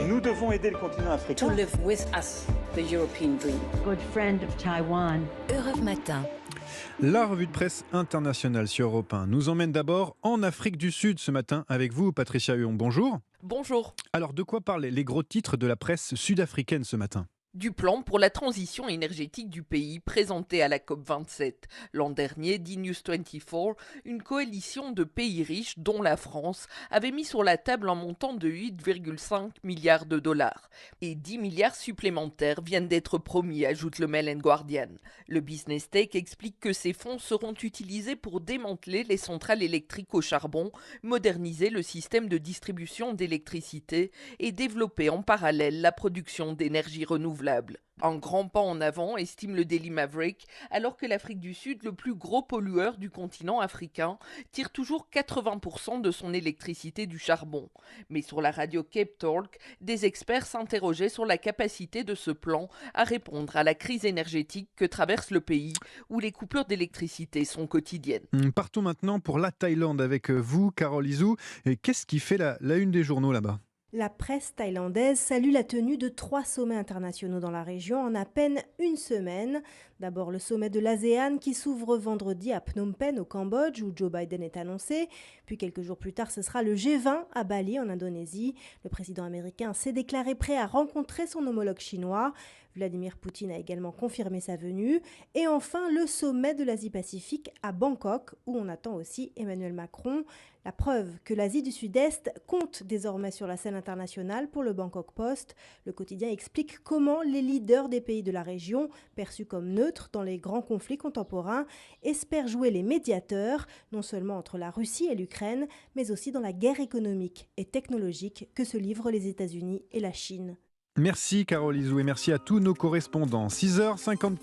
Nous devons aider le continent africain. To live with us, the European dream. Good friend of Taiwan. Europe Matin. La revue de presse internationale sur Europe 1 nous emmène d'abord en Afrique du Sud ce matin avec vous, Patricia Huon. Bonjour. Bonjour. Alors, de quoi parlent les gros titres de la presse sud-africaine ce matin ? Du plan pour la transition énergétique du pays présenté à la COP27. L'an dernier, dit News24, une coalition de pays riches, dont la France, avait mis sur la table un montant de 8,5 milliards de dollars. Et 10 milliards supplémentaires viennent d'être promis, ajoute le Mail and Guardian. Le Business Tech explique que ces fonds seront utilisés pour démanteler les centrales électriques au charbon, moderniser le système de distribution d'électricité et développer en parallèle la production d'énergie renouvelable. Un grand pas en avant, estime le Daily Maverick, alors que l'Afrique du Sud, le plus gros pollueur du continent africain, tire toujours 80% de son électricité du charbon. Mais sur la radio Cape Talk, des experts s'interrogeaient sur la capacité de ce plan à répondre à la crise énergétique que traverse le pays, où les coupures d'électricité sont quotidiennes. Partons maintenant pour la Thaïlande avec vous, Carole Izou. Et qu'est-ce qui fait la une des journaux là-bas ? La presse thaïlandaise salue la tenue de 3 sommets internationaux dans la région en à peine une semaine. D'abord le sommet de l'ASEAN qui s'ouvre vendredi à Phnom Penh au Cambodge où Joe Biden est annoncé. Puis quelques jours plus tard, ce sera le G20 à Bali en Indonésie. Le président américain s'est déclaré prêt à rencontrer son homologue chinois. Vladimir Poutine a également confirmé sa venue. Et enfin, le sommet de l'Asie-Pacifique à Bangkok, où on attend aussi Emmanuel Macron. La preuve que l'Asie du Sud-Est compte désormais sur la scène internationale pour le Bangkok Post. Le quotidien explique comment les leaders des pays de la région, perçus comme neutres dans les grands conflits contemporains, espèrent jouer les médiateurs, non seulement entre la Russie et l'Ukraine, mais aussi dans la guerre économique et technologique que se livrent les États-Unis et la Chine. Merci Carole Izou et merci à tous nos correspondants. 6h54.